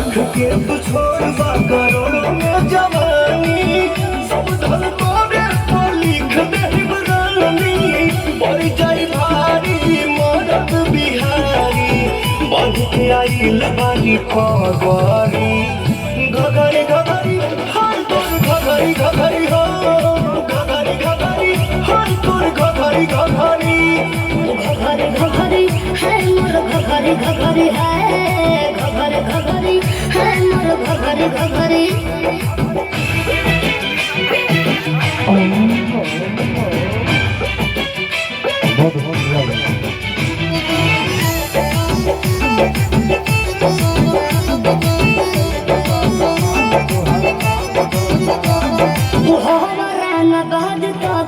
लाख के तू छोड़बा करोड़ों में जवानी सब धन तोरे पर लिख दे रानी बढ़ जाई भारी मरद बिहारी बढ़ के आइल बानी पगवारी घघरी घघरी हाय तोर घघरी घघरी हो घघरी घघरी हाय तोर घघरी घघरी घघरी घघरी है मोर घघरी घघरी है घघरी घघरी है मोर घघरी घघरी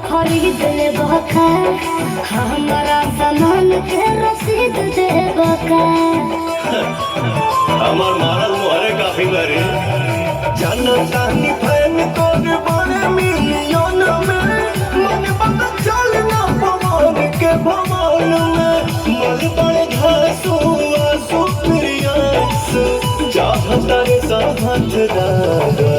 खरीद ले बका हमारा सामान के रसीद दे बका আমার মারাল মোহরে কাফি বারে জানা জানি ফ্যান তোর বড় মিলিয়ন মে মনে পতা চল না পবন के भवन में मन बड़े घासू आंसू प्रियांस चाहता रे साथ दादा